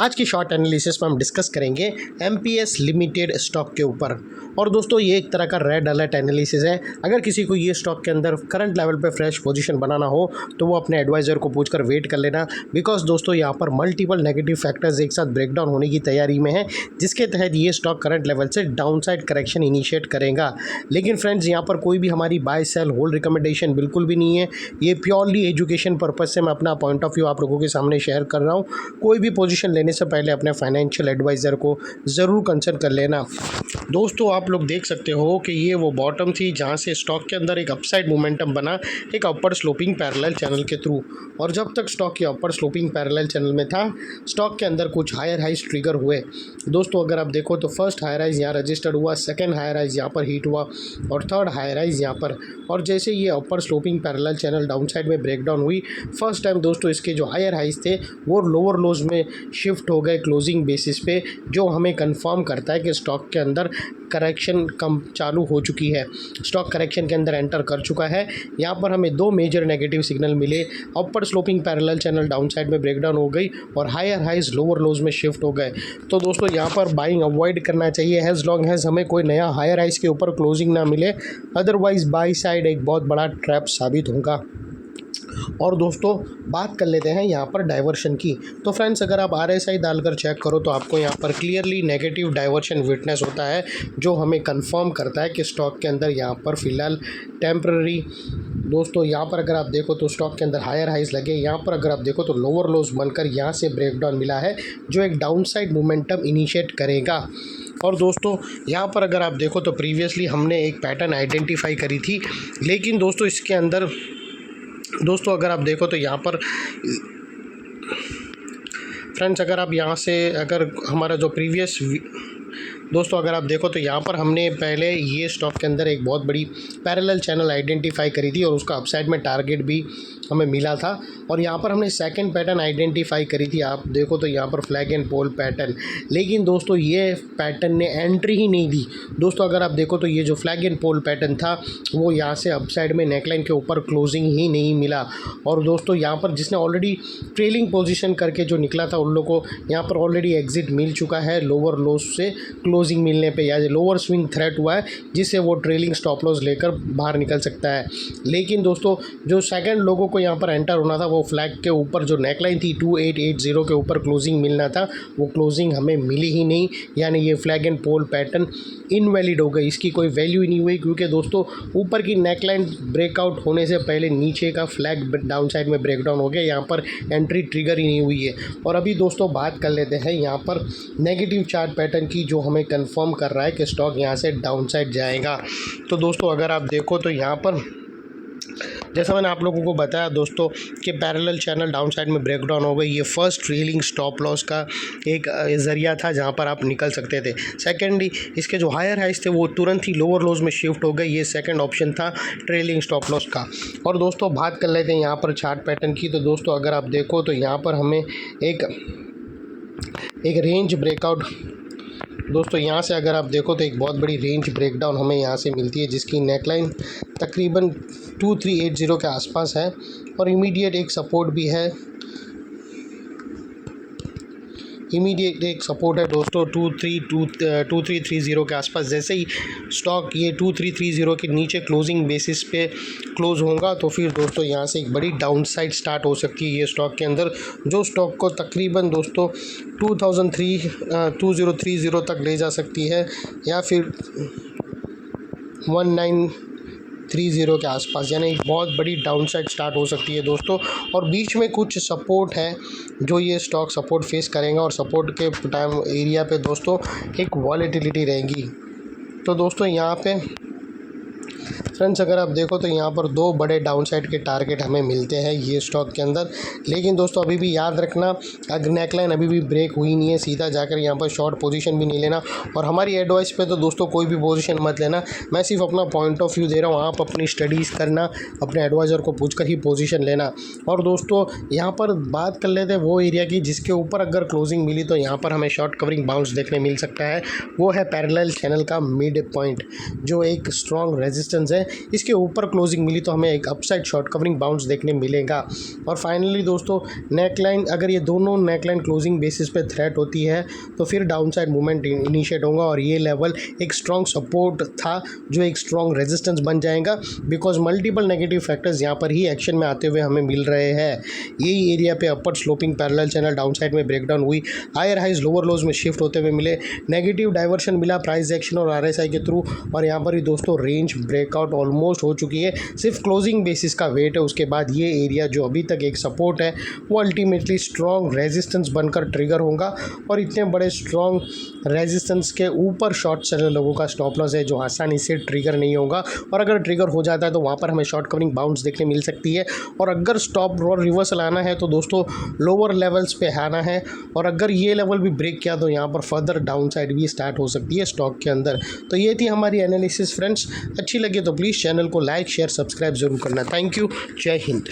आज की short analysis में हम डिस्कस करेंगे एमपीएस लिमिटेड स्टॉक के ऊपर। और दोस्तों ये एक तरह का रेड अलर्ट एनालिसिस है। अगर किसी को ये स्टॉक के अंदर करंट लेवल पे फ्रेश पोजीशन बनाना हो तो वो अपने एडवाइज़र को पूछकर वेट कर लेना, बिकॉज दोस्तों यहाँ पर मल्टीपल नेगेटिव फैक्टर्स एक साथ ब्रेकडाउन होने की तैयारी में है, जिसके तहत ये स्टॉक करंट लेवल से डाउनसाइड करेक्शन इनिशिएट करेगा। लेकिन फ्रेंड्स यहाँ पर कोई भी हमारी बाय सेल होल्ड रिकमेंडेशन बिल्कुल भी नहीं है। ये प्योरली एजुकेशन पर्पज़ से मैं अपना पॉइंट ऑफ व्यू आप लोगों के सामने शेयर कर रहा हूँ। कोई भी पोजीशन लेने से पहले अपने फाइनेंशियल एडवाइज़र को ज़रूर कंसल्ट कर लेना। दोस्तों आप लोग देख सकते हो कि ये वो बॉटम थी जहाँ से स्टॉक के अंदर एक अपसाइड मोमेंटम बना एक अपर स्लोपिंग पैरेलल चैनल के थ्रू। और जब तक स्टॉक ये अपर स्लोपिंग पैरेलल चैनल में था, स्टॉक के अंदर कुछ हायर हाइज ट्रिगर हुए। दोस्तों अगर आप देखो तो फर्स्ट हायर राइज यहाँ रजिस्टर्ड हुआ, सेकंड हायर राइज यहाँ पर हिट हुआ और थर्ड हायर राइज यहाँ पर। और जैसे ये upper sloping parallel channel down side में ब्रेकडाउन हुई, फर्स्ट टाइम दोस्तों इसके जो हायर हाइज थे वो लोअर लोज में शिफ्ट हो गए क्लोजिंग बेसिस पे, जो हमें कंफर्म करता है कि स्टॉक के अंदर करेक्शन कम चालू हो चुकी है। स्टॉक करेक्शन के अंदर एंटर कर चुका है। यहाँ पर हमें दो मेजर नेगेटिव सिग्नल मिले। Upper sloping parallel channel down side में ब्रेकडाउन हो गई और हायर हाइज लोअर लोज में शिफ्ट हो गए। तो दोस्तों यहाँ पर बाइंग अवॉइड करना चाहिए एज लॉन्ग एज हमें कोई नया हायर हाइज के ऊपर क्लोजिंग ना मिले, अदरवाइज बाई साइड एक बहुत बड़ा ट्रैप साबित होगा। और दोस्तों बात कर लेते हैं यहाँ पर डाइवर्शन की। तो फ्रेंड्स अगर आप आरएसआई डालकर चेक करो तो आपको यहाँ पर क्लियरली नेगेटिव डाइवर्शन विटनेस होता है, जो हमें कंफर्म करता है कि स्टॉक के अंदर यहाँ पर फ़िलहाल टेम्पररी। दोस्तों यहाँ पर अगर आप देखो तो स्टॉक के अंदर हायर हाइज लगे, यहाँ पर अगर आप देखो तो लोअर लोज बनकर यहाँ से ब्रेकडाउन मिला है, जो एक डाउनसाइड मोमेंटम इनिशिएट करेगा। और दोस्तों यहाँ पर अगर आप देखो तो प्रीवियसली हमने एक पैटर्न आइडेंटिफाई करी थी, लेकिन दोस्तों इसके अंदर दोस्तों अगर आप देखो तो यहाँ पर फ्रेंड्स अगर आप यहाँ से अगर हमारा जो प्रीवियस दोस्तों अगर आप देखो तो यहाँ पर हमने पहले ये स्टॉक के अंदर एक बहुत बड़ी पैरेलल चैनल आइडेंटिफाई करी थी और उसका अपसाइड में टारगेट भी हमें मिला था। और यहाँ पर हमने सेकंड पैटर्न आइडेंटिफाई करी थी, आप देखो तो यहाँ पर फ्लैग एंड पोल पैटर्न। लेकिन दोस्तों ये पैटर्न ने एंट्री ही नहीं दी। दोस्तों अगर आप देखो तो ये जो फ्लैग एंड पोल पैटर्न था वो यहाँ से अपसाइड में नेकलाइन के ऊपर क्लोजिंग ही नहीं मिला। और दोस्तों यहाँ पर जिसने ऑलरेडी ट्रेलिंग पोजिशन करके जो निकला था उन लोगों को यहाँ पर ऑलरेडी एग्जिट मिल चुका है लोअर लोज से क्लोजिंग मिलने पे, या लोअर स्विंग थ्रेट हुआ है जिससे वो ट्रेलिंग स्टॉप लॉस लेकर बाहर निकल सकता है। लेकिन दोस्तों जो सेकंड लोगों को यहाँ पर एंटर होना था वो फ्लैग के ऊपर जो नेकलाइन थी 2880 के ऊपर क्लोजिंग मिलना था, वो क्लोजिंग हमें मिली ही नहीं। यानी ये flag and pole pattern invalid हो गई, इसकी कोई वैल्यू ही नहीं हुई, क्योंकि दोस्तों ऊपर की नेकलाइन ब्रेकआउट होने से पहले नीचे का फ्लैग डाउन साइड में ब्रेकडाउन हो गया, यहाँ पर एंट्री ट्रिगर ही नहीं हुई है। और अभी दोस्तों बात कर लेते हैं यहाँ पर नेगेटिव चार्ट पैटर्न की, जो हमें कंफर्म कर रहा है कि स्टॉक यहाँ से डाउन साइड जाएगा। तो दोस्तों अगर आप देखो तो यहाँ पर जैसा मैंने आप लोगों को बताया दोस्तों कि पैरेलल चैनल डाउन साइड में ब्रेकडाउन हो गई, ये फर्स्ट ट्रेलिंग स्टॉप लॉस का एक ज़रिया था जहां पर आप निकल सकते थे। सेकेंडली इसके जो हायर हाइज थे वो तुरंत ही लोअर लोज में शिफ्ट हो गए, ये सेकंड ऑप्शन था ट्रेलिंग स्टॉप लॉस का। और दोस्तों बात कर लेते हैं यहाँ पर चार्ट पैटर्न की। तो दोस्तों अगर आप देखो तो यहाँ पर हमें एक रेंज ब्रेकआउट, दोस्तों यहाँ से अगर आप देखो तो एक बहुत बड़ी रेंज ब्रेकडाउन हमें यहाँ से मिलती है, जिसकी नेकलाइन तकरीबन 2380 के आसपास है और इमीडिएट एक सपोर्ट भी है। इमीडिएट एक सपोर्ट है दोस्तों 2330 के आसपास। जैसे ही स्टॉक ये 2330 के नीचे क्लोजिंग बेसिस पे क्लोज होगा तो फिर दोस्तों यहाँ से एक बड़ी डाउनसाइड स्टार्ट हो सकती है ये स्टॉक के अंदर, जो स्टॉक को तकरीबन दोस्तों 2030 तक ले जा सकती है, या फिर 1930 के आसपास, यानी एक बहुत बड़ी डाउनसाइड स्टार्ट हो सकती है दोस्तों। और बीच में कुछ सपोर्ट है जो ये स्टॉक सपोर्ट फेस करेगा, और सपोर्ट के टाइम एरिया पे दोस्तों एक वॉलेटिलिटी रहेगी। तो दोस्तों यहाँ पे फ्रेंड्स अगर आप देखो तो यहाँ पर दो बड़े डाउनसाइड के टारगेट हमें मिलते हैं ये स्टॉक के अंदर। लेकिन दोस्तों अभी भी याद रखना, अगर नेकलाइन अभी भी ब्रेक हुई नहीं है, सीधा जाकर यहाँ पर शॉर्ट पोजीशन भी नहीं लेना। और हमारी एडवाइस पे तो दोस्तों कोई भी पोजीशन मत लेना, मैं सिर्फ अपना पॉइंट ऑफ व्यू दे रहा हूँ, आप अपनी स्टडीज़ करना, अपने एडवाइज़र को पूछकर ही पोजीशन लेना। और दोस्तों यहाँ पर बात कर लेते हैं वो एरिया की जिसके ऊपर अगर क्लोजिंग मिली तो यहाँ पर हमें शॉर्ट कवरिंग बाउंस देखने मिल सकता है। वो है पैरेलल चैनल का मिड पॉइंट, जो एक स्ट्रॉन्ग रेजिस्टेंस है, इसके ऊपर क्लोजिंग मिली तो हमें एक अपसाइड शॉर्ट कवरिंग बाउंस देखने मिलेगा। और फाइनली दोस्तों नेकलाइन, अगर ये दोनों नेकलाइन क्लोजिंग बेसिस पे थ्रेट होती है तो फिर डाउनसाइड मूवमेंट इनिशिएट होगा और ये लेवल एक स्ट्रॉन्ग सपोर्ट था जो एक स्ट्रॉन्ग रेजिस्टेंस बन जाएगा, बिकॉज मल्टीपल नेगेटिव फैक्टर्स यहाँ पर ही एक्शन में आते हुए हमें मिल रहे हैं। यही एरिया पे अपर स्लोपिंग पैरेलल चैनल डाउनसाइड में ब्रेकडाउन हुई, हायर हाइज लोअर लोज में शिफ्ट होते हुए मिले, नेगेटिव डाइवर्शन मिला प्राइस एक्शन और आरएसआई के थ्रू, और यहाँ पर ही दोस्तों रेंज ब्रेकआउट ऑलमोस्ट हो चुकी है। सिर्फ क्लोजिंग बेसिस का वेट है, उसके बाद ये एरिया जो अभी तक एक सपोर्ट है वो अल्टीमेटली स्ट्रॉन्ग रेजिस्टेंस बनकर ट्रिगर होगा और इतने बड़े स्ट्रॉन्ग रेजिस्टेंस के ऊपर शॉर्ट सेलर लोगों का स्टॉप लॉस है जो आसानी से ट्रिगर नहीं होगा, और अगर ट्रिगर हो जाता है तो वहाँ पर हमें शॉर्ट कवरिंग बाउंस देखने मिल सकती है। और अगर स्टॉप और रिवर्सल आना है तो दोस्तों लोअर लेवल्स पे आना है, और अगर ये लेवल भी ब्रेक किया तो यहाँ पर फर्दर डाउन साइड भी स्टार्ट हो सकती है स्टॉक के अंदर। तो ये थी हमारी एनालिसिस फ्रेंड्स, अच्छी लगे तो प्लीज़ चैनल को लाइक शेयर सब्सक्राइब जरूर करना। थैंक यू, जय हिंद।